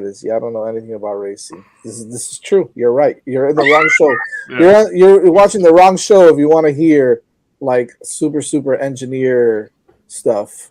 is y'all don't know anything about racing. This is true. You're right. You're in the wrong show. Yeah. You're watching the wrong show if you want to hear like super engineer stuff.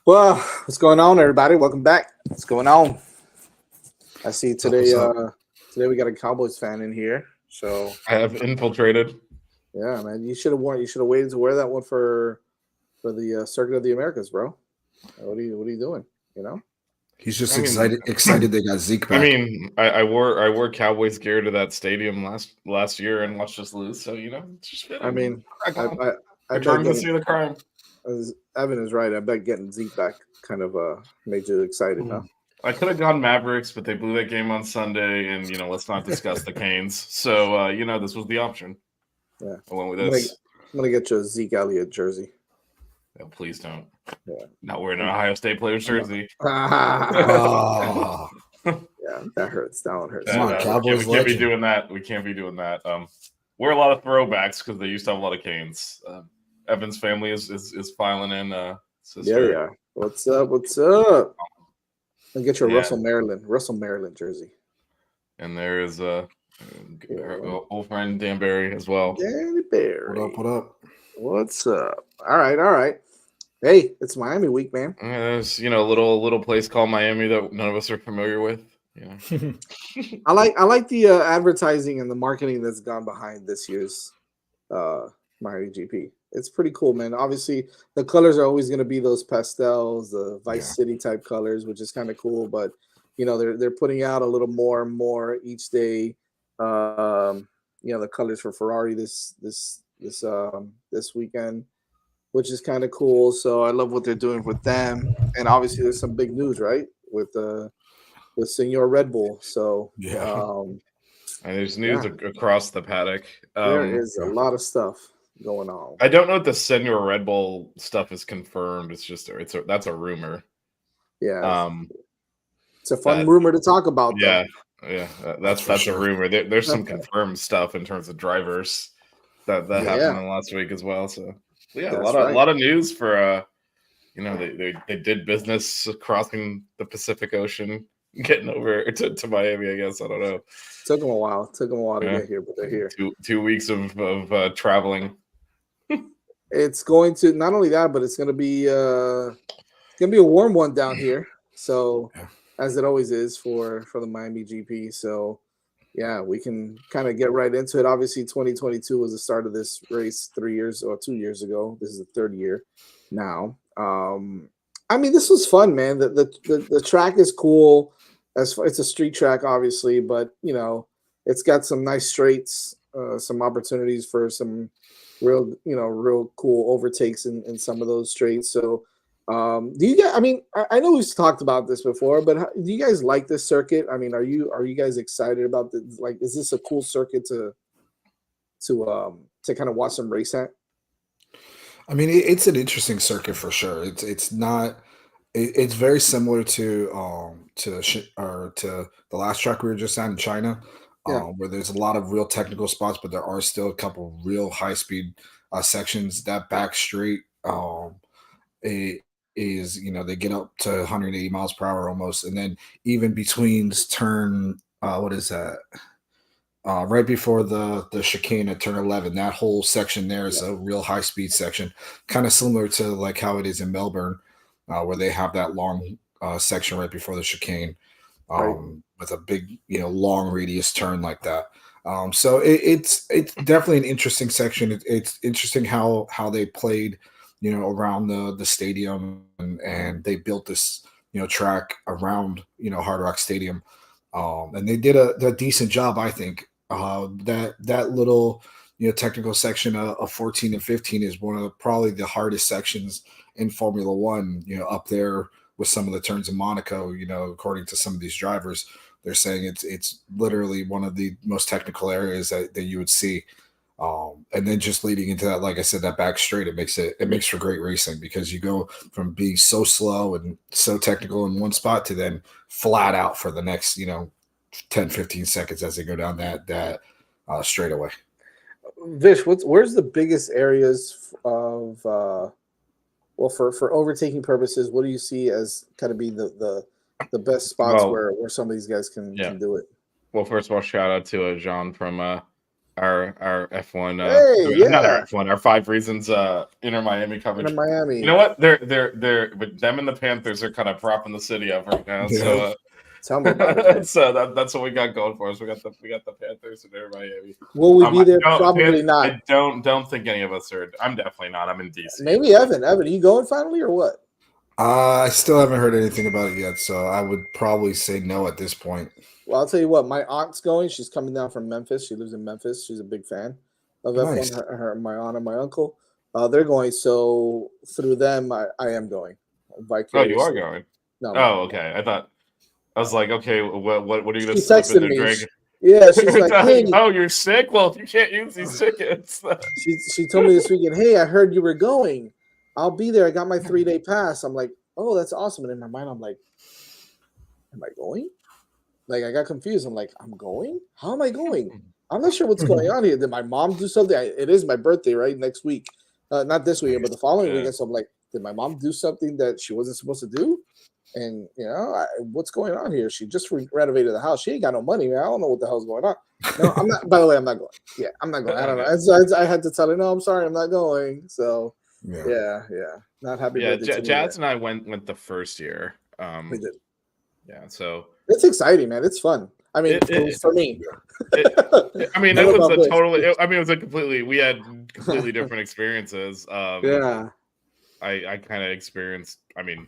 Well, what's going on, everybody? Welcome back. What's going on? I see today. Today we got a Cowboys fan in here, so I have infiltrated. Yeah, man, you should have worn. You should have waited to wear that one for the Circuit of the Americas, bro. What are you doing? You know, he's just excited they got Zeke back. I mean, I wore Cowboys gear to that stadium last year and watched us lose. So it's just fitting. I mean, I turned to see the crime. Evan is right. I bet getting Zeke back kind of made you excited, huh? I could have gone Mavericks, but they blew that game on Sunday, and let's not discuss the Canes. So this was the option. Yeah, I went with this. I'm gonna get you a Zeke Elliott jersey. No, please don't. Yeah, not wearing an Ohio State player's jersey. Yeah, that hurts. That one hurts. Come on, Cowboys. We can't be doing that. We can't be doing that. We're a lot of throwbacks because they used to have a lot of Canes. Evan's family is filing in. Yeah. What's up? I'll get you a Russell Maryland jersey. And there is our old friend Dan Barry as well. Dan Barry. What up? What's up? All right. Hey, it's Miami week, man. There's a little place called Miami that none of us are familiar with. Yeah. I like the advertising and the marketing that's gone behind this year's Miami GP. It's pretty cool, man. Obviously, the colors are always going to be those pastels, the Vice City type colors, which is kind of cool. But they're putting out a little more and more each day. The colors for Ferrari this weekend, which is kind of cool. So I love what they're doing with them. And obviously, there's some big news, right, with Senor Red Bull. So and there's news across the paddock. There is a lot of stuff going on. I don't know if the Senor Red Bull stuff is confirmed. It's just that's a rumor. Yeah. It's a fun rumor to talk about. Yeah. That's a rumor. There's some confirmed stuff in terms of drivers that happened in last week as well. So a lot of news for they did business crossing the Pacific Ocean, getting over to Miami. I guess I don't know. Took them a while to get here, but they're here. 2 weeks of traveling. It's going to not only that, but it's going to be a warm one down here. So as it always is for the Miami GP. So we can kind of get right into it. Obviously, 2022 was the start of this race 2 years ago. This is the third year now. I mean, this was fun, man. The track is cool. It's a street track, obviously, but it's got some nice straights, some opportunities for some real cool overtakes in some of those straights. So, do you guys? I mean, I know we've talked about this before, but do you guys like this circuit? I mean, are you guys excited about this? Like, is this a cool circuit to kind of watch some race at? I mean, it's an interesting circuit for sure. It's not. It's very similar to the last track we were just at in China, where there's a lot of real technical spots, but there are still a couple real high speed sections. That back straight is they get up to 180 miles per hour almost, and then even between turn what is that? Right before the chicane at turn 11, that whole section there is a real high speed section, kind of similar to like how it is in Melbourne. Where they have that long section right before the chicane with a big, long radius turn like that. So it's definitely an interesting section. It's interesting how they played, around the stadium and they built this, track around, Hard Rock Stadium. And they did a decent job, I think. That little, technical section of 14 and 15 is one of probably the hardest sections in Formula One, up there with some of the turns in Monaco, according to some of these drivers. They're saying it's literally one of the most technical areas that you would see. And then just leading into that, like I said, that back straight, it makes for great racing, because you go from being so slow and so technical in one spot to then flat out for the next, 10, 15 seconds as they go down that straightaway. Vish, where's the biggest areas of for overtaking purposes? What do you see as kind of be the best spots where some of these guys can do it? Well, first of all, shout out to Jean from our F1, not our F1, our 5 Reasons Inter Miami coverage. Inter Miami. You know what? They're with them and the Panthers are kind of propping the city up right now. So tell me about it. So that's what we got going for us. We got the Panthers and Inter Miami. Will we be there? Probably not. I don't think any of us are. I'm definitely not. I'm in DC. Maybe Evan. Evan, are you going finally or what? I still haven't heard anything about it yet, so I would probably say no at this point. Well, I'll tell you what. My aunt's going. She's coming down from Memphis. She lives in Memphis. She's a big fan of Nice. F1. My aunt and my uncle. They're going. So through them, I am going. Oh, you are going? No. Oh, okay. I was like, okay, what are you going to slip in me. the drink? Yeah, she's like, hey. Oh, you're sick? Well, if you can't use these tickets. She told me this weekend, hey, I heard you were going. I'll be there. I got my 3-day pass. I'm like, oh, that's awesome. And in my mind, I'm like, am I going? Like, I got confused. I'm like, I'm going? How am I going? I'm not sure what's going on here. Did my mom do something? It is my birthday, right? Next week. Not this weekend, but the following weekend. So I'm like, did my mom do something that she wasn't supposed to do? And, what's going on here? She just renovated the house. She ain't got no money, man. I don't know what the hell's going on. No, I'm not. By the way, I'm not going. Yeah, I'm not going. I don't know. I had to tell her, no, I'm sorry, I'm not going. So, yeah. Not happy. Yeah, Jazz and I went the first year. We did. Yeah, so it's exciting, man. It's fun. I mean, for me. I mean, it was a completely. We had completely different experiences. Yeah. I kind of experienced. I mean,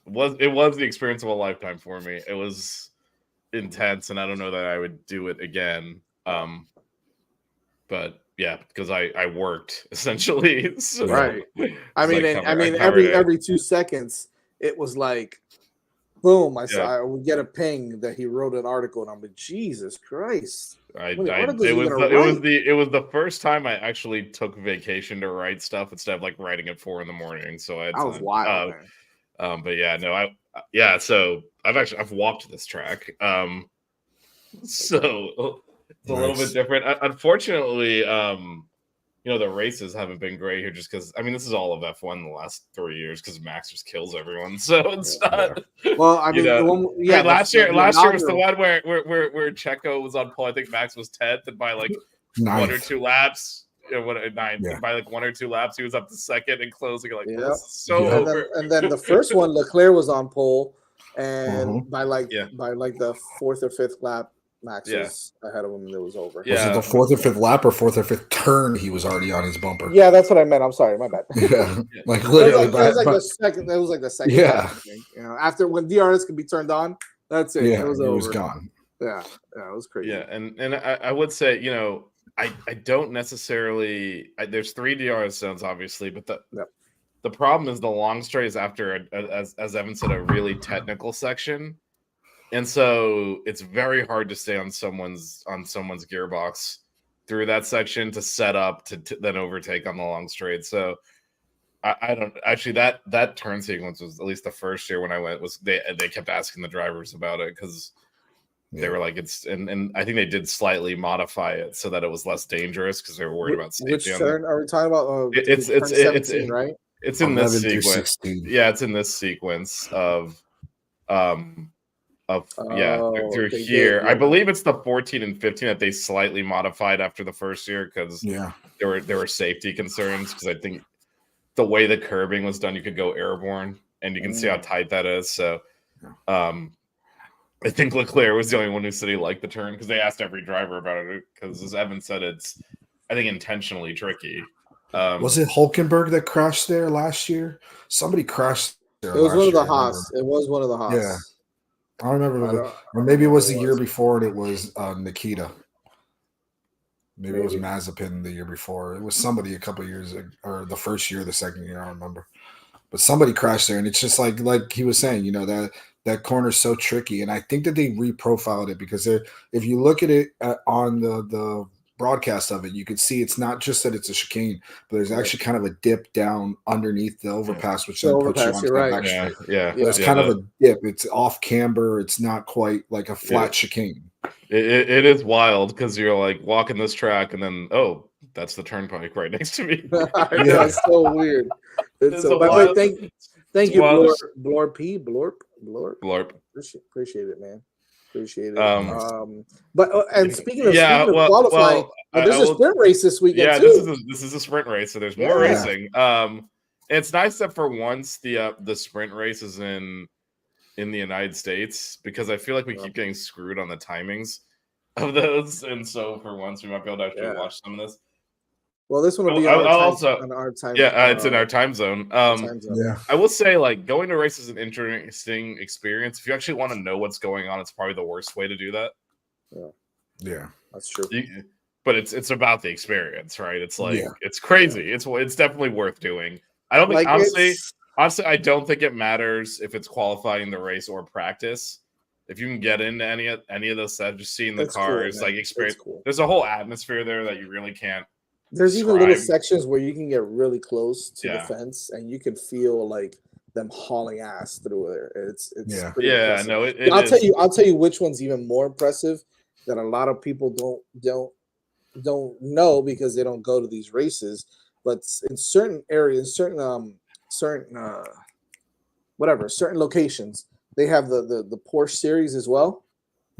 it was the experience of a lifetime for me. It was intense, and I don't know that I would do it again. But yeah, because I worked essentially. So, right. I mean, every 2 seconds, it was like, boom! I would get a ping that he wrote an article, and I'm like, Jesus Christ! It was the first time I actually took vacation to write stuff instead of like writing at 4 a.m. So I was wild. But yeah, no, So I've walked this track. So it's a little bit different. Unfortunately, the races haven't been great here just because, I mean, this is all of F1 the last 3 years because Max just kills everyone. So it's not. Well, I mean, last year was the one where Checo was on pole. I think Max was 10th, and by like 1 or 2 laps. By like 1 or 2 laps, he was up to second and closing. Like, over. And then the first one, Leclerc was on pole, and by the 4th or 5th lap, Max was ahead of him, and it was over. Yeah. Was it the 4th or 5th lap or 4th or 5th turn? He was already on his bumper. Yeah, that's what I meant. I'm sorry, my bad. Yeah, like literally. It was like the second. That was like the second. Yeah. Lap, I think. After when DRS can be turned on, that's it. Yeah, it was over. Gone. Yeah, it was crazy. Yeah, and I would say, I don't necessarily. There's 3 DRS zones, obviously, but the problem is the long straight is after, as Evan said, a really technical section, and so it's very hard to stay on someone's gearbox through that section to set up to then overtake on the long straight. So I don't actually that turn sequence was, at least the first year when I went, was they kept asking the drivers about it because. They were like, it's and I think they did slightly modify it so that it was less dangerous because they were worried about safety. Which turn are we talking about? It's 17, right? It's in this sequence. Yeah, it's in this sequence of through here. I believe it's the 14 and 15 that they slightly modified after the first year because there were safety concerns because I think the way the curbing was done, you could go airborne, and you can see how tight that is. So. I think Leclerc was the only one who said he liked the turn because they asked every driver about it because, as Evan said, it's, I think, intentionally tricky. Was it Hulkenberg that crashed there last year? Somebody crashed there. It was one of the Haas. It was one of the Haas. Yeah. I remember. Or maybe it was the year before and it was Nikita. Maybe it was Mazepin the year before. It was somebody a couple of years ago, or the first year, the second year, I don't remember. But somebody crashed there, and it's just like he was saying, that corner is so tricky. And I think that they reprofiled it because if you look at it on the broadcast of it, you can see it's not just that it's a chicane, but there's actually kind of a dip down underneath the overpass, which then puts you onto the back straight. Yeah. It's kind of a dip. It's off camber. It's not quite like a flat chicane. It is wild because you're like walking this track and then that's the turnpike right next to me. It's so weird. It's so. By the way, thank you, Blorp. Appreciate it, man. Appreciate it. But and speaking of qualifying, there's a sprint race this weekend. Yeah, too. this is a sprint race, so there's more racing. It's nice that for once the sprint race is in the United States, because I feel like we keep getting screwed on the timings of those, and so for once we might be able to actually watch some of this. Well, this one will be on our time. Yeah, it's in our time zone. I will say, like, going to race is an interesting experience. If you actually want to know what's going on, it's probably the worst way to do that. Yeah, that's true. But it's about the experience, right? It's like it's crazy. It's definitely worth doing. I don't think honestly, I don't think it matters if it's qualifying the race or practice. If you can get into any of those sets, just seeing the cars, like experience. Cool. There's a whole atmosphere there that you really can't. There's even little sections where you can get really close to the fence, and you can feel like them hauling ass through there. It's pretty impressive. No, I'll tell you which one's even more impressive that a lot of people don't know because they don't go to these races. But in certain areas, certain locations, they have the Porsche series as well.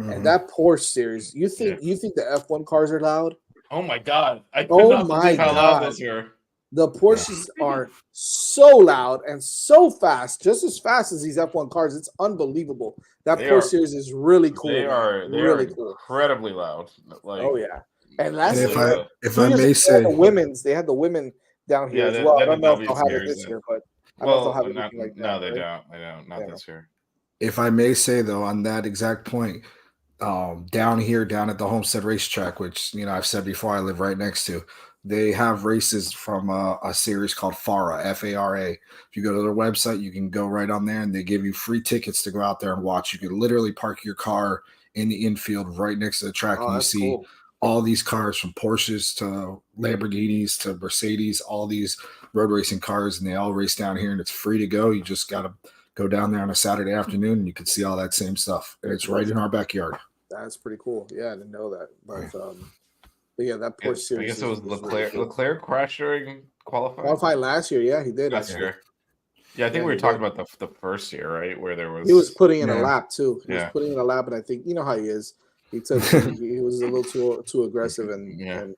Mm-hmm. And that Porsche series, you think the F1 cars are loud? Oh my God! I could not believe how loud those are. The Porsches are so loud and so fast, just as fast as these F1 cars. It's unbelievable. That Porsche series is really cool. They are incredibly loud. Like, oh yeah. And last year, if I may say, they had the women down here as well. I don't know if they'll have it this year, but I don't know if they'll have anything like that. No, they don't. They don't. Not this year. If I may say, though, on that exact point, down at the Homestead Racetrack, which I've said before, I live right next to, they have races from a series called FARA, F-A-R-A. If you go to their website, you can go right on there, and they give you free tickets to go out there and watch. You can literally park your car in the infield right next to the track, and you see all these cars, from Porsches to Lamborghinis to Mercedes, all these road racing cars, and they all race down here, and it's free to go. You just got to go down there on a Saturday afternoon, and you can see all that same stuff. And it's right in our backyard. That's pretty cool. Yeah, I didn't know that. But that Porsche series. I guess it was Leclerc. Really Leclerc crashed during qualifying. Qualified last year, yeah, he did. Last year. Yeah, I think we were talking about the first year, right? Where there was. He was putting in a lap too. He was putting in a lap, and I think how he is. He took. he was a little too aggressive and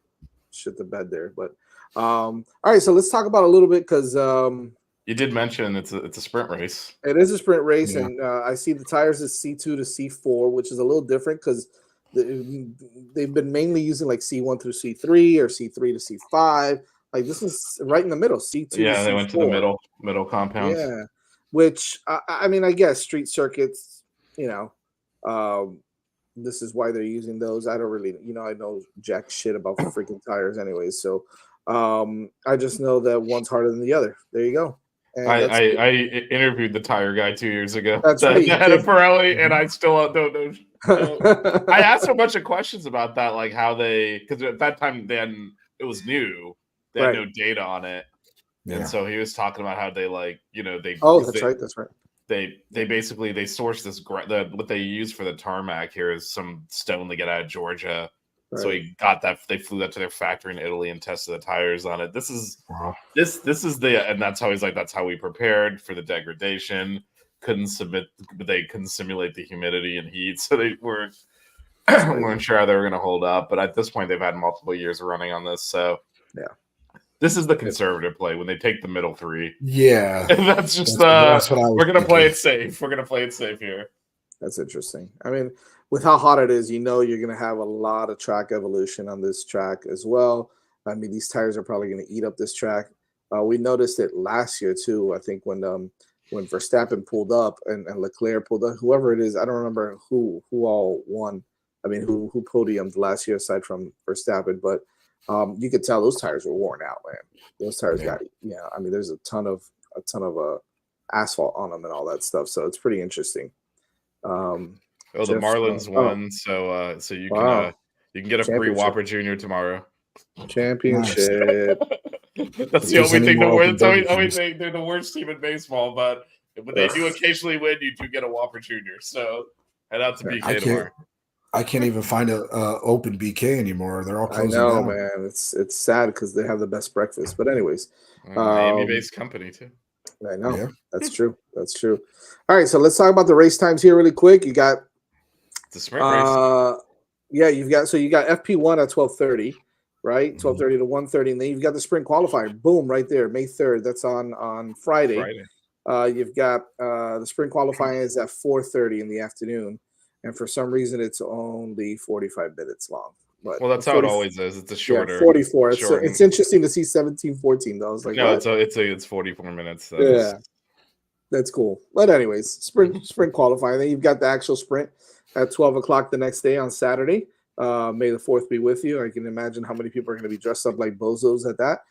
shit the bed there. But all right, so let's talk about a little bit because. You did mention it's a sprint race. It is a sprint race, and I see the tires is C2 to C4, which is a little different because they've been mainly using like C1 through C3 or C3 to C5. Like this is right in the middle, C2. Yeah, to they C4. Went to the middle compound. Yeah, which I mean, I guess street circuits, this is why they're using those. I don't really, I know jack shit about freaking tires, anyways. So I just know that one's harder than the other. There you go. I interviewed the tire guy 2 years ago. That's right. Had a Pirelli, and I still don't know. I asked a bunch of questions about that, like how because at that time it was new. They had no data on it, and so he was talking about how they they. Oh, that's right. That's right. They basically source this. What they use for the tarmac here is some stone they get out of Georgia. Right. So he got that. They flew that to their factory in Italy and tested the tires on it. This is and that's how he's like. That's how we prepared for the degradation. They couldn't simulate the humidity and heat, so they weren't sure how they were going to hold up. But at this point, they've had multiple years of running on this, so this is the conservative play when they take the middle three. Yeah, that's just that's what we're going to play it safe. We're going to play it safe here. That's interesting. I mean, with how hot it is, you're going to have a lot of track evolution on this track as well. I mean, these tires are probably going to eat up this track. We noticed it last year too. I think when Verstappen pulled up and Leclerc pulled up, whoever it is, I don't remember who all won I mean, who podiumed last year aside from Verstappen, but you could tell those tires were worn out, man. Those tires got, I mean, there's a ton of asphalt on them and all that stuff, so it's pretty interesting. The Marlins won, so you can get a free Whopper Jr. tomorrow. Championship. That's the only thing. That's the only thing. They're the worst team in baseball, but when they do occasionally win, you do get a Whopper Jr. So head out to BK tomorrow. I can't even find a open BK anymore. They're all closing down. Man. It's sad because they have the best breakfast. But anyways, Miami-based company too. I know. Yeah. That's true. That's true. All right, so let's talk about the race times here really quick. You got the sprint race. Yeah, you got FP1 at 12:30, right? 12:30 to 1:30, and then you've got the sprint qualifier. Boom, right there, May 3rd. That's on Friday. You've got the sprint qualifying is at 4:30 in the afternoon, and for some reason it's only 45 minutes long. But well, that's how it always is. It's a shorter. Yeah, 44. It's interesting to see 17:14 though. I was like, no, it's 44 minutes. That's cool. But anyways, sprint qualifying. Then you've got the actual sprint at 12 o'clock the next day on Saturday. May the 4th be with you. I can imagine how many people are going to be dressed up like bozos at that.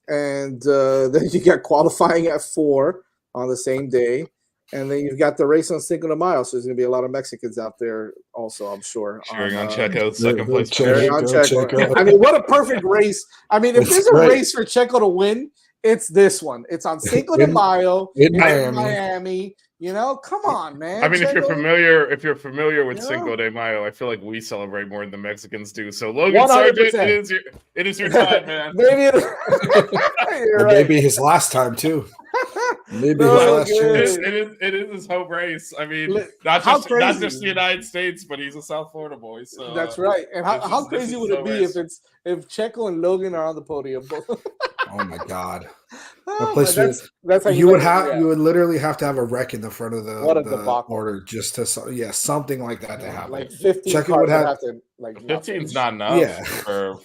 And then you got qualifying at 4 on the same day. And then you've got the race on Cinco de Mayo. So there's going to be a lot of Mexicans out there also, I'm sure. Cheering on Checo, second place. Cheering on Checo. I mean, what a perfect race. I mean, if there's a race for Checo to win, it's this one. It's on Cinco de Mayo in Miami. You know, come on, man. I mean, Checo, if you're familiar with Cinco de Mayo, I feel like we celebrate more than the Mexicans do. So Logan Sargent, it is your time, man. Maybe his last time too. Maybe his last chance. It is his home race. I mean, not just the United States, but he's a South Florida boy. So that's right. And how crazy would it be if Checo and Logan are on the podium? Oh my God! That's how you would literally have to have a wreck in the front of the order just to something like that to happen. Like 15 cars would have to 15's not enough for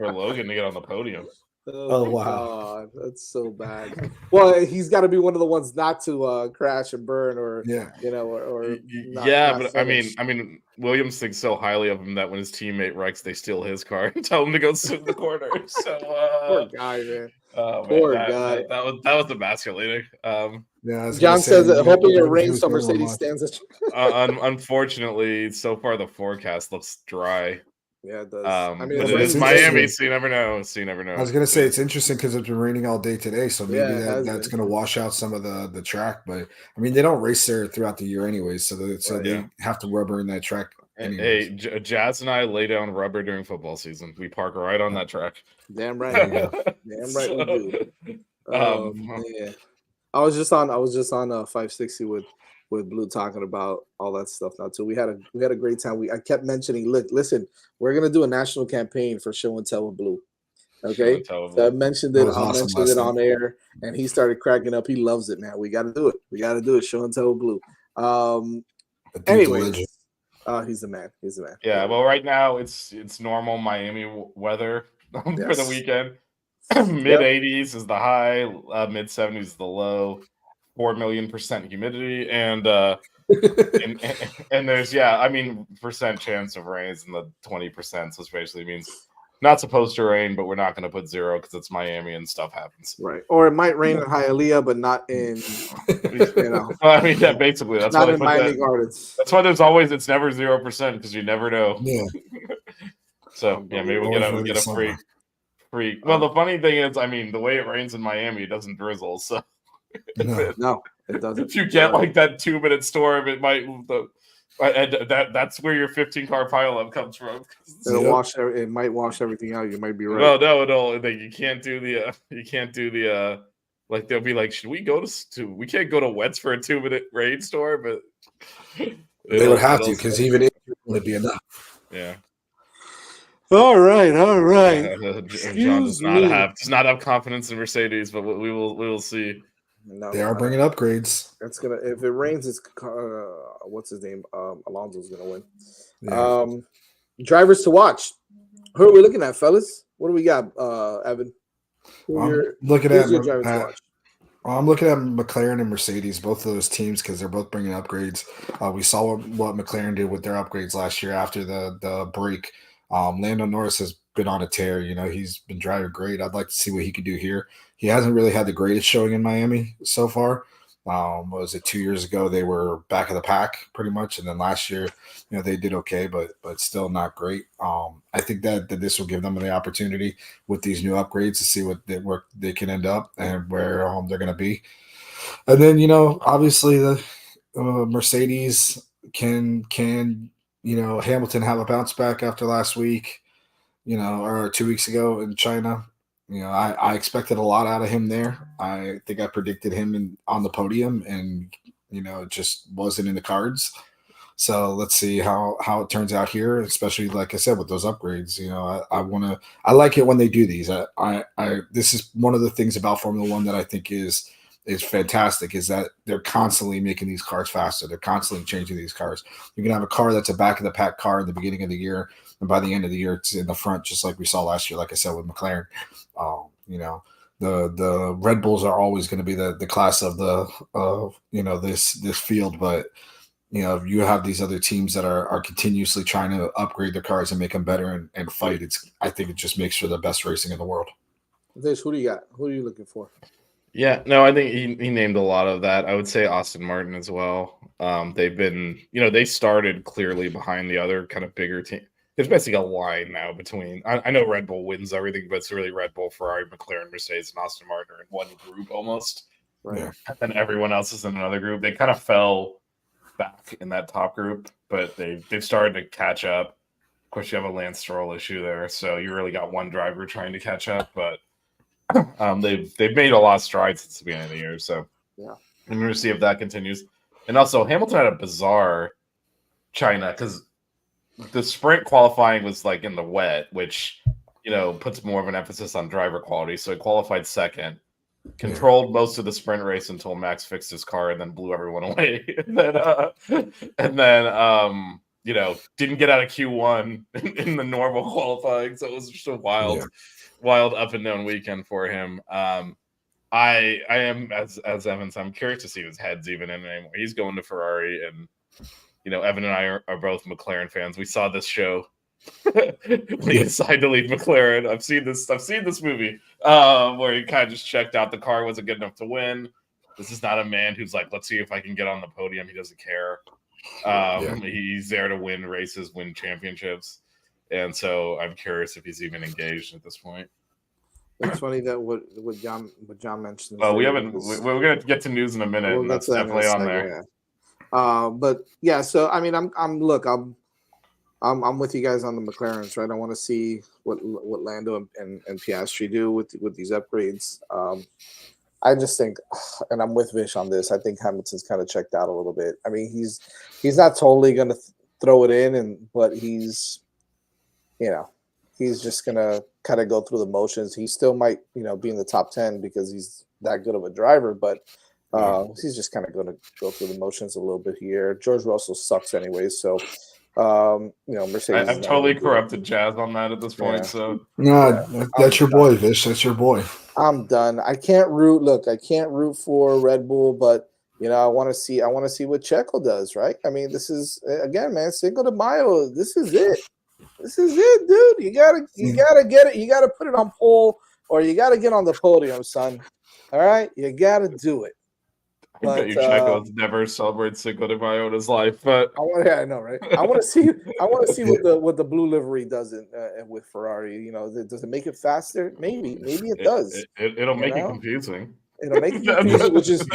Logan to get on the podium. Oh wow, that's so bad. Well, he's got to be one of the ones not to crash and burn, or but I mean, Williams thinks so highly of him that when his teammate wrecks, they steal his car and tell him to go sit in the corner. So poor guy, man. Poor guy. That was emasculating. John says that hoping it rains so Mercedes stands. Unfortunately, so far the forecast looks dry. Yeah, it does. But it is Miami, so you never know. I was gonna say it's interesting because it's been raining all day today, so maybe that's gonna wash out some of the track. But I mean, they don't race there throughout the year anyways, so they have to rubber in that track. Anyways. Hey, Jazz and I lay down rubber during football season. We park right on that track. Damn right, damn right we do. Man. I was just on 560 with Blue talking about all that stuff now too. We had a great time. I kept mentioning, listen, we're gonna do a national campaign for Show and Tell with Blue. Okay, so I mentioned it. I mentioned it on air, and he started cracking up. He loves it now. We got to do it. We got to do it. Show and Tell with Blue. Anyway, he's the man. He's the man. Yeah. Well, right now it's normal Miami weather for the weekend. Mid 80s is the high. Mid 70s is the low. 4 million% humidity, and there's percent chance of rain is in the 20%, so it basically means not supposed to rain, but we're not going to put 0 because it's Miami and stuff happens. Right, or it might rain in Hialeah, but not in I mean, basically that's not in Miami Gardens. That's why it's never 0% because you never know. Yeah. So maybe we'll get a free. Well, the funny thing is, I mean, the way it rains in Miami, it doesn't drizzle, so. No, it doesn't. If you get like that 2-minute storm, it might that's where your 15-car pileup comes from. It might wash everything out. You might be right. Well, no, you can't do the like they'll be like, should we go to we can't go to Wets for a 2-minute rainstorm, but they would have to because even it would be enough. Yeah. All right. John does not have confidence in Mercedes, but we will see. No, they are bringing upgrades. That's gonna. If it rains, it's what's his name? Alonso's gonna win. Yeah. Drivers to watch. Who are we looking at, fellas? What do we got, Evan? I'm looking at your drivers to watch? I'm looking at McLaren and Mercedes, both of those teams, because they're both bringing upgrades. We saw what McLaren did with their upgrades last year after the break. Lando Norris has been on a tear. He's been driving great. I'd like to see what he could do here. He hasn't really had the greatest showing in Miami so far. What was it, 2 years ago? They were back of the pack pretty much, and then last year, they did okay, but still not great. I think that this will give them the opportunity with these new upgrades to see where they can end up and where they're going to be. And then obviously the Mercedes can Hamilton have a bounce back after last week, or 2 weeks ago in China. I expected a lot out of him there. I think I predicted him on the podium, and it just wasn't in the cards. So let's see how it turns out here, especially like I said with those upgrades. I like it when they do these. This is one of the things about Formula One that I think is fantastic, is that they're constantly making these cars faster. They're constantly changing these cars. You can have a car that's a back of the pack car in the beginning of the year, and by the end of the year, it's in the front, just like we saw last year. Like I said with McLaren, the Red Bulls are always going to be the class of this field, but you have these other teams that are continuously trying to upgrade their cars and make them better and fight. I think it just makes for the best racing in the world. Vish, who do you got? Who are you looking for? Yeah, no, I think he named a lot of that. I would say Aston Martin as well. They've been, they started clearly behind the other kind of bigger team. There's basically a line now between, I know Red Bull wins everything, but it's really Red Bull, Ferrari, McLaren, Mercedes, and Aston Martin are in one group almost. Right. Yeah. And everyone else is in another group. They kind of fell back in that top group, but they've started to catch up. Of course, you have a Lance Stroll issue there, so you really got one driver trying to catch up, but they've made a lot of strides since the beginning of the year, so yeah, I'm going to see if that continues. And also, Hamilton had a bizarre China because the sprint qualifying was like in the wet, which puts more of an emphasis on driver quality. So he qualified second, controlled most of the sprint race until Max fixed his car and then blew everyone away. and then didn't get out of Q1 in the normal qualifying, so it was just a wild up and down weekend for him. I am as Evans. I'm curious to see if his head's even in anymore. He's going to Ferrari, and Evan and I are both McLaren fans. We saw this show when he decided to leave McLaren. I've seen this movie where he kind of just checked out. The car wasn't good enough to win. This is not a man who's like, let's see if I can get on the podium. He doesn't care. He's there to win races, win championships. And so I'm curious if he's even engaged at this point. It's funny that what John mentioned. Well, we're going to get to news in a minute. And that's definitely on there. But yeah, so I mean, I'm with you guys on the McLarens, right? I want to see what Lando and Piastri do with these upgrades. I just think, and I'm with Vish on this, I think Hamilton's kind of checked out a little bit. I mean, he's not totally going to throw it in, but he's just going to kind of go through the motions. He still might, be in the top 10 because he's that good of a driver, but he's just kind of going to go through the motions a little bit here. George Russell sucks anyway, so Mercedes. I've totally corrupted Jazz on that at this point. So that's your boy, Vish. That's your boy. I'm done. I can't root for Red Bull, but I want to see what Checo does, right? I mean, this is again, man, Cinco de Mayo. This is it. This is it, dude. You gotta get it. You gotta put it on pole, or you gotta get on the podium, son. All right, you gotta do it. I bet you Checo's never celebrated Cinco de Mayo in his life, but I know, right? I want to see what the blue livery does with Ferrari. Does it make it faster? Maybe it does. It'll make it confusing. It'll make it confusing, which is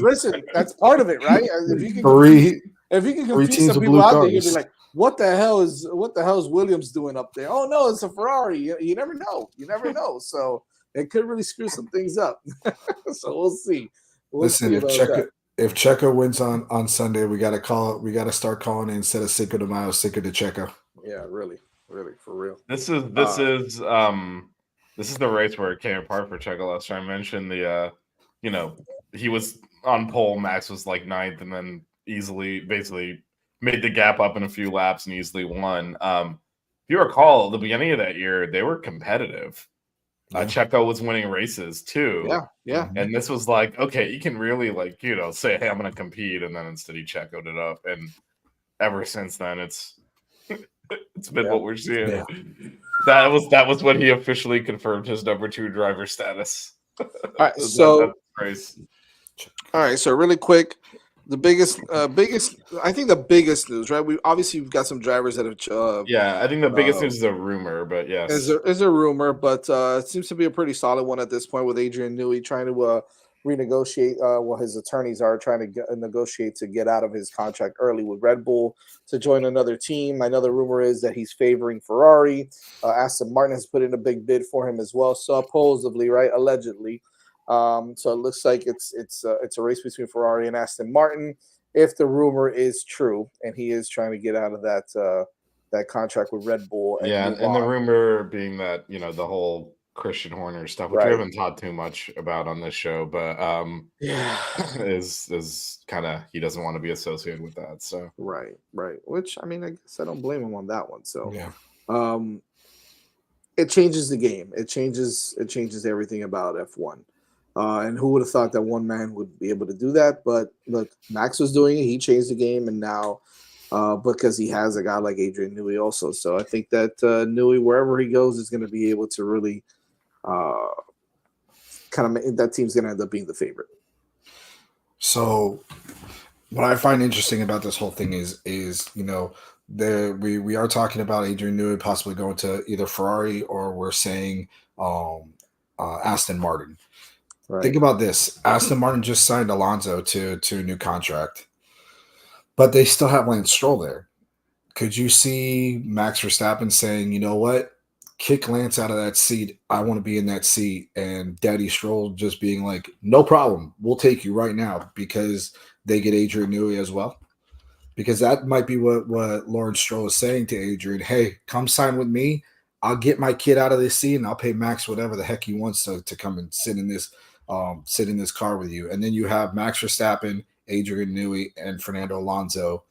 listen. That's part of it, right? If you can confuse some people out there, you'll be like, what the hell is Williams doing up there? Oh no, it's a Ferrari. You never know. So it could really screw some things up. So we'll see. Listen, if Checo wins on Sunday, we got to start calling it, instead of Cinco de Mayo, Cinco de Checo. Yeah, really, for real. This is the race where it came apart for Checo last time. I mentioned he was on pole. Max was like 9th, and then basically made the gap up in a few laps and easily won. If you recall, at the beginning of that year, they were competitive. Checo was winning races too. Yeah. And this was like, okay, you can really say, hey, I'm going to compete, and then instead he Checo'd it up, and ever since then it's been what we're seeing. Yeah. That was when he officially confirmed his number 2 driver status. All right, so race. All right, so really quick, the biggest, I think the biggest news, right? We've got some drivers that have. I think the biggest news is a rumor, but yes, is a rumor, but it seems to be a pretty solid one at this point with Adrian Newey trying to renegotiate. His attorneys are trying to negotiate to get out of his contract early with Red Bull to join another team. Another rumor is that he's favoring Ferrari. Aston Martin has put in a big bid for him as well, supposedly, right? Allegedly. So it looks like it's a race between Ferrari and Aston Martin, if the rumor is true, and he is trying to get out of that contract with Red Bull. And the rumor being that the whole Christian Horner stuff, which we haven't talked too much about on this show, but is kind of, he doesn't want to be associated with that. So right. Which, I mean, I guess I don't blame him on that one. So it changes the game. It changes everything about F1. And who would have thought that one man would be able to do that? But look, Max was doing it. He changed the game, and now because he has a guy like Adrian Newey also. So I think that Newey, wherever he goes, is going to be able to really that team's going to end up being the favorite. So what I find interesting about this whole thing is we are talking about Adrian Newey possibly going to either Ferrari, or we're saying Aston Martin. Right. Think about this. Aston Martin just signed Alonso to a new contract, but they still have Lance Stroll there. Could you see Max Verstappen saying, you know what, kick Lance out of that seat. I want to be in that seat. And Daddy Stroll just being like, no problem. We'll take you right now, because they get Adrian Newey as well. Because that might be what Lawrence Stroll is saying to Adrian. Hey, come sign with me. I'll get my kid out of this seat, and I'll pay Max whatever the heck he wants to come and sit in this car with you. And then you have Max Verstappen, Adrian Newey, and Fernando Alonso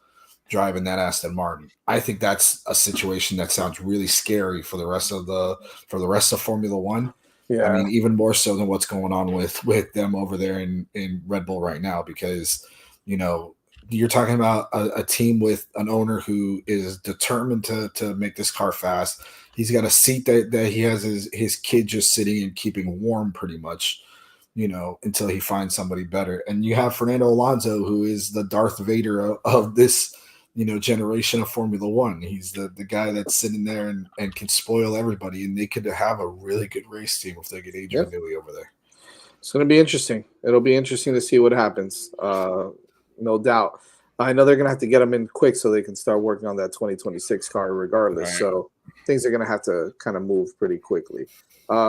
driving that Aston Martin. I think that's a situation that sounds really scary for the rest of Formula One. Yeah. I mean, even more so than what's going on with them over there in Red Bull right now, because you're talking about a team with an owner who is determined to make this car fast. He's got a seat that he has his kid just sitting and keeping warm pretty much, until he finds somebody better. And you have Fernando Alonso, who is the Darth Vader of this, generation of Formula One. He's the guy that's sitting there and can spoil everybody. And they could have a really good race team if they get Adrian Newey over there. It's going to be interesting. It'll be interesting to see what happens. No doubt. I know they're going to have to get them in quick so they can start working on that 2026 car regardless. Right. So things are going to have to kind of move pretty quickly.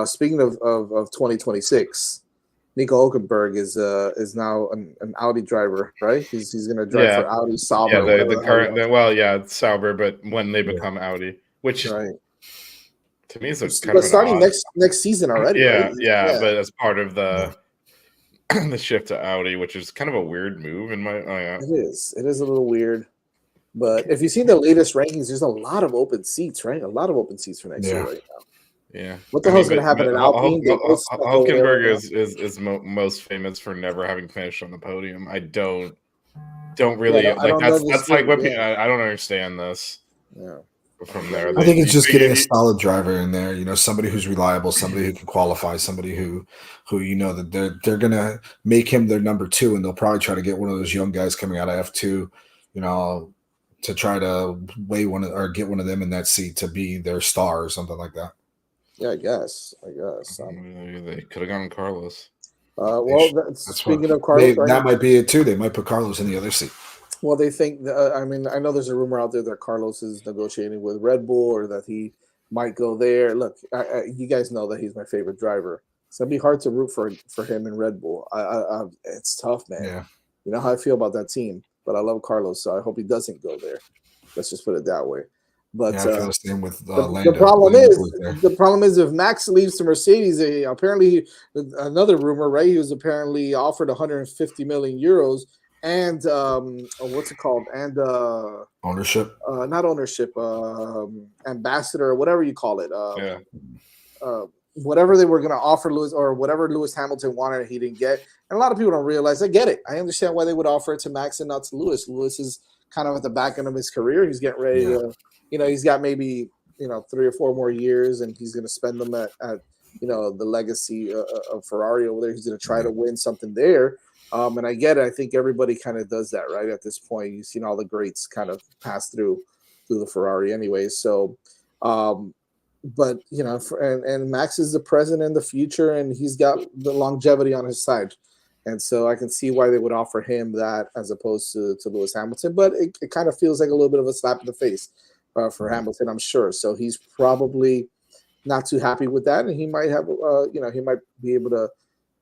Speaking of 2026, Nico Hülkenberg is now an Audi driver, right? He's going to drive for Audi Sauber. Yeah, the current. It's Sauber, but when they become Audi, which to me is kind of starting next season already. Yeah, right? But as part of the shift to Audi, which is kind of a weird move in my. It is a little weird, but if you see the latest rankings, there's a lot of open seats, right? A lot of open seats for next year right now. Yeah. What the hell's going to happen in Alpine? Hülkenberg is most famous for never having finished on the podium. I don't really that's like what people, I don't understand this. Yeah. From there, I think it's just getting a solid driver in there. Somebody who's reliable, somebody who can qualify, somebody who that they're gonna make him their number 2, and they'll probably try to get one of those young guys coming out of F2, to try to get one of them in that seat to be their star or something like that. Yeah, I guess. They could have gone Carlos. Speaking of Carlos, that might be it too. They might put Carlos in the other seat. Well, they think. I know there's a rumor out there that Carlos is negotiating with Red Bull, or that he might go there. Look, you guys know that he's my favorite driver. It's gonna be hard to root for him in Red Bull. It's tough, man. Yeah. You know how I feel about that team, but I love Carlos, so I hope he doesn't go there. Let's just put it that way. But I feel the same with the problem is if Max leaves to Mercedes, apparently another rumor, right? He was apparently offered 150 million euros and what's it called? And ownership? Not ownership, ambassador, whatever you call it. whatever they were going to offer Lewis or whatever Lewis Hamilton wanted, he didn't get. And a lot of people don't realize. I get it. I understand why they would offer it to Max and not to Lewis. Lewis is kind of at the back end of his career. He's getting ready to, he's got maybe 3 or 4 more years, and he's going to spend them at the legacy of Ferrari over there. He's going to try to win something there. And I get it. I think everybody kind of does that, right? At this point, you've seen all the greats kind of pass through the Ferrari anyways. So, but and Max is the present and the future, and he's got the longevity on his side, and so I can see why they would offer him that as opposed to Lewis Hamilton. But it kind of feels like a little bit of a slap in the face for Hamilton, I'm sure. So he's probably not too happy with that, and he might have he might be able to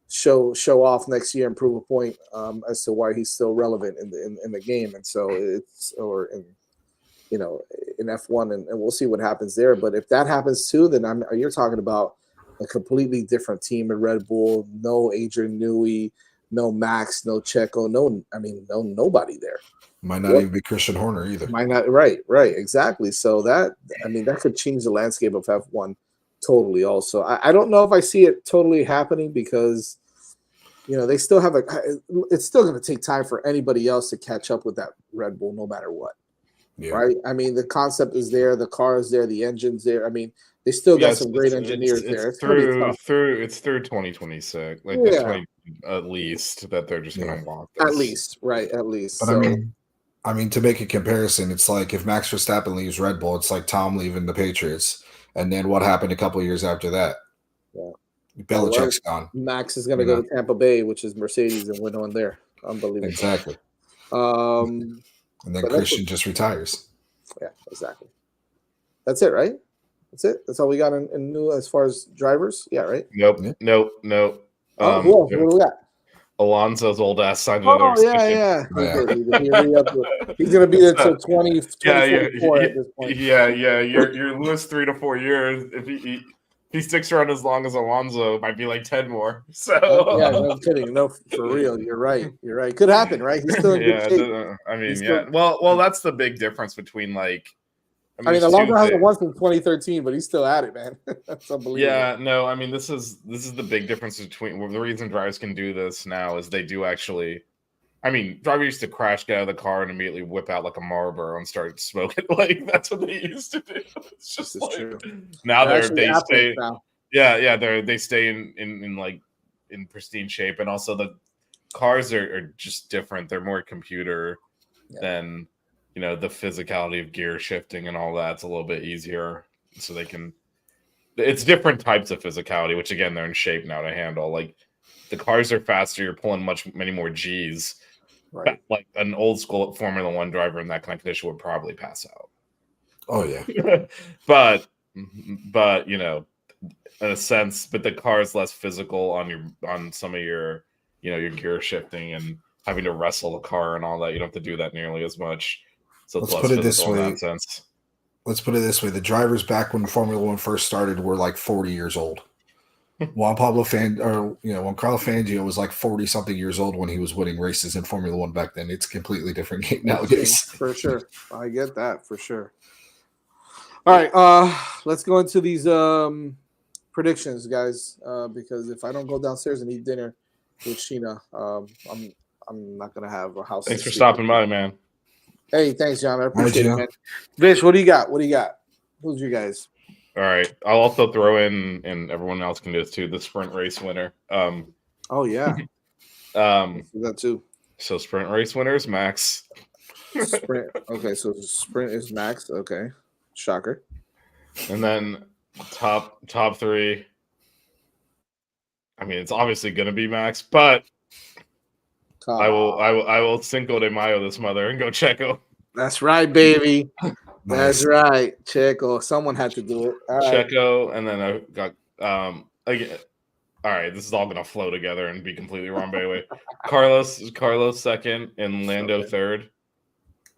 show off next year and prove a point as to why he's still relevant in the game, and so in F1, and we'll see what happens there. But if that happens too, then you're talking about a completely different team in Red Bull. No Adrian Newey, no Max, no Checo, nobody there. Might not even be Christian Horner either. Might not, right, exactly. So that could change the landscape of F1 totally. Also, I don't know if I see it totally happening because they still have it's still going to take time for anybody else to catch up with that Red Bull, no matter what. Yeah. Right. I mean, the concept is there, the car is there, the engine's there. I mean, they still got some great engineers there. It's through 2026, at least that they're just going to walk. At least, right? At least. But so, I mean, to make a comparison, it's like if Max Verstappen leaves Red Bull, it's like Tom leaving the Patriots, and then what happened a couple of years after that? Yeah, Belichick's gone. Max is going to go to Tampa Bay, which is Mercedes, and win on there. Unbelievable. Exactly. And then Christian just retires. Yeah, exactly. That's it, right? That's it. That's all we got in new as far as drivers. Yeah, right. Nope. What do we got? Alonso's old ass signed another extension. He's going to be there till 2024 at this point. Yeah. You're Lewis 3 to 4 years. If he sticks around as long as Alonso, it might be like 10 more. So no kidding. No, for real. You're right. Could happen, right? He's still in good shape. Well, that's the big difference between Alonso hasn't won since 2013, but he's still at it, man. That's unbelievable. Yeah, no, this is the big difference between the reason drivers can do this now is they do actually. Drivers used to crash, get out of the car, and immediately whip out like a Marlboro and start smoking. Like that's what they used to do. It's just true. Now they stay. Now. Yeah, they stay in pristine shape, and also the cars are just different. They're more computer than the physicality of gear shifting and all that's a little bit easier. So they can. It's different types of physicality, which again they're in shape now to handle. Like the cars are faster. You're pulling many more G's. Right. Like an old school Formula One driver in that kind of condition would probably pass out. Oh yeah. but in a sense, but the car is less physical on some of your your gear shifting and having to wrestle the car and all that. You don't have to do that nearly as much. So it's less physical in that sense. Let's put it this way: the drivers back when Formula One first started were like 40 years old. When Carlo Fangio was like 40 something years old when he was winning races in Formula One back then. It's a completely different game nowadays. For sure. I get that for sure. All right, let's go into these predictions, guys, because if I don't go downstairs and eat dinner with Sheena, I'm not gonna have a house. Thanks for stopping by, man. Hey, thanks, John. I appreciate it, man. Vish, what do you got? Who's you guys? All right. I'll also throw in, and everyone else can do this too, the sprint race winner. Oh yeah. That too. So sprint race winner is Max. Sprint. Okay, so sprint is Max. Okay. Shocker. And then top three. It's obviously gonna be Max, but I will Cinco de Mayo this mother and go Checo. That's right, baby. That's right, Checo. Someone had to do it. All Checo, right. And then I got again. All right, this is all gonna flow together and be completely wrong. By the way, Carlos second and Lando third,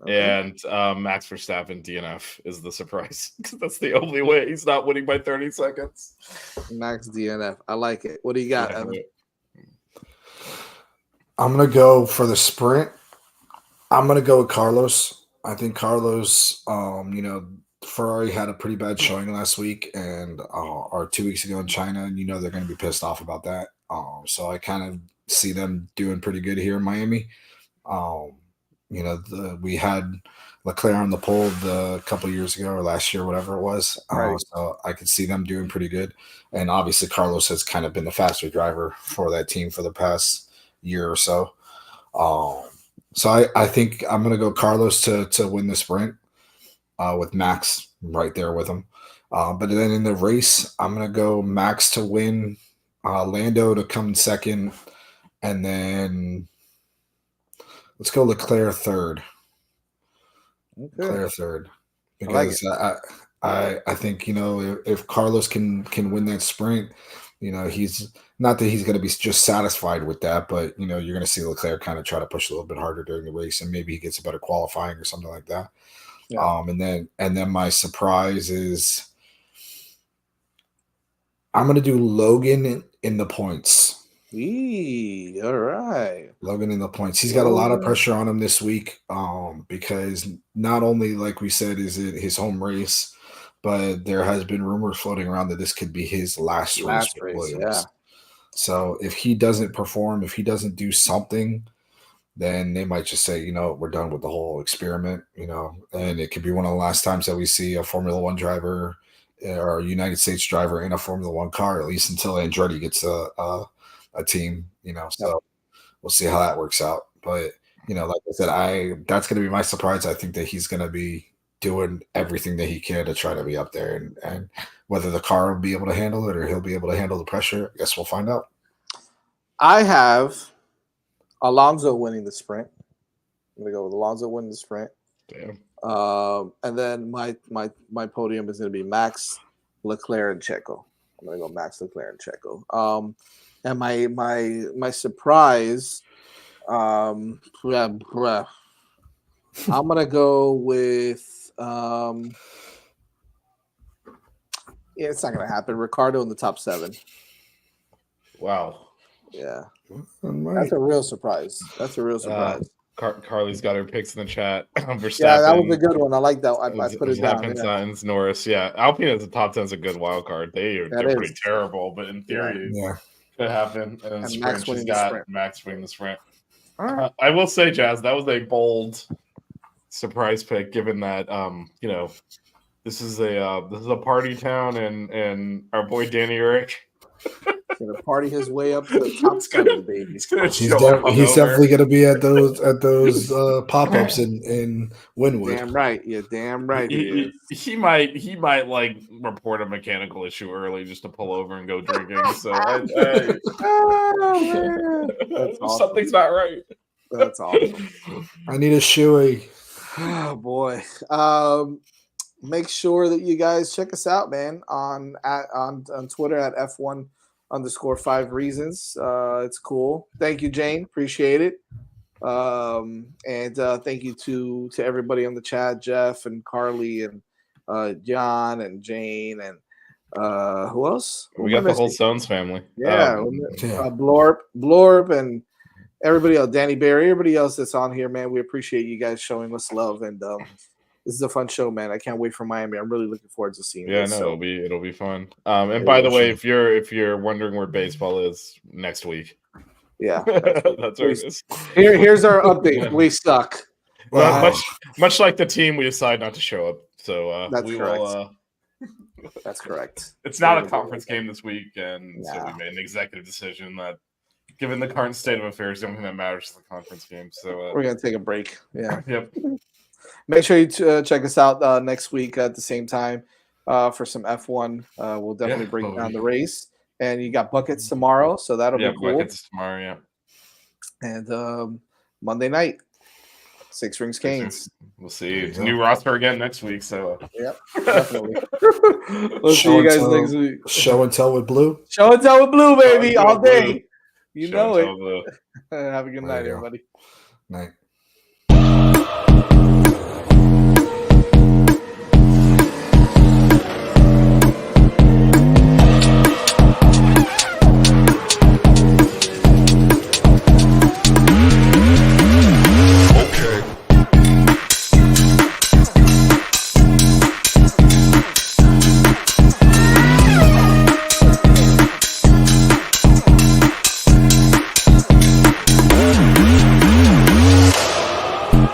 and Max Verstappen DNF is the surprise because that's the only way he's not winning by 30 seconds. Max DNF, I like it. What do you got, Evan? I'm gonna go for the sprint. I'm gonna go with Carlos. I think Carlos, Ferrari had a pretty bad showing last week and or 2 weeks ago in China, and they're going to be pissed off about that. So I kind of see them doing pretty good here in Miami. We had Leclerc on the pole a couple years ago or last year, whatever it was. Right. So I could see them doing pretty good. And obviously Carlos has kind of been the faster driver for that team for the past year or so. So I think I'm going to go Carlos to win the sprint with Max right there with him. But then in the race, I'm going to go Max to win, Lando to come second, and then let's go Leclerc third. Okay. Leclerc third. Because I think, if Carlos can win that sprint, he's not that he's going to be just satisfied with that, but you're going to see Leclerc kind of try to push a little bit harder during the race, and maybe he gets a better qualifying or something like that. Yeah. And then my surprise is I'm going to do Logan in the points. All right. Logan in the points. He's got a lot of pressure on him this week because not only, like we said, is it his home race, but there has been rumors floating around that this could be his last race with Williams. Yeah. So if he doesn't perform, if he doesn't do something, then they might just say, we're done with the whole experiment, and it could be one of the last times that we see a Formula One driver or a United States driver in a Formula One car, at least until Andretti gets a team, so we'll see how that works out. But, like I said, that's going to be my surprise. I think that he's going to be doing everything that he can to try to be up there, and whether the car will be able to handle it or he'll be able to handle the pressure, I guess we'll find out. I have Alonso winning the sprint. I'm going to go with Alonso winning the sprint. Damn. And then my podium is going to be Max, Leclerc, and Checo. I'm going to go Max, Leclerc, and Checo. And my surprise, I'm going to go with it's not going to happen. Ricardo in the top 7. Wow. Yeah. That's a real surprise. Carly's got her picks in the chat. Verstappen, yeah, that was a good one. I like that. I put it down. Sainz, Norris. Yeah, Alpine as a top 10 is a good wild card. They're pretty terrible, but in theory, could happen. And then Max she's got Max winning the sprint. Right. I will say, Jazz, that was a bold surprise pick, given that this is a party town, and our boy Danny Rick. Going to party his way up to the top 7, baby. He's definitely going to be at those pop-ups in Wynwood. Damn right, damn right. He might like report a mechanical issue early just to pull over and go drinking. So That's awesome. Something's not right. That's awesome. I need a shoey. Oh boy. Make sure that you guys check us out, man, on Twitter at F1_5 reasons. It's cool. Thank you, Jane. Appreciate it. And thank you to everybody on the chat, Jeff and Carly and John and Jane and who else? We got the whole Stones family. Yeah. Blorb and everybody else, Danny Barry, everybody else that's on here, man. We appreciate you guys showing us love, and this is a fun show, man. I can't wait for Miami. I'm really looking forward to seeing this. Yeah, no, it'll be fun. And by the way, if you're wondering where baseball is next week, yeah, that's where it is. Here's our update. We suck. Wow. Much like the team, we decide not to show up. So that's correct. Will. That's correct. It's not a conference game this week, and so we made an executive decision that, given the current state of affairs, the only thing that matters is the conference game. So we're gonna take a break. Yeah. Yep. Make sure you check us out next week at the same time for some F1. We'll definitely break down the race. And you got buckets tomorrow, so that'll be cool. Buckets tomorrow, yeah. And Monday night, Six Rings Canes. We'll see. It's new roster again next week. So yep, definitely. We'll see you guys next week. Show and tell with Blue. Show and tell with Blue, baby, all day. You know it. Have a good night, everybody. Night.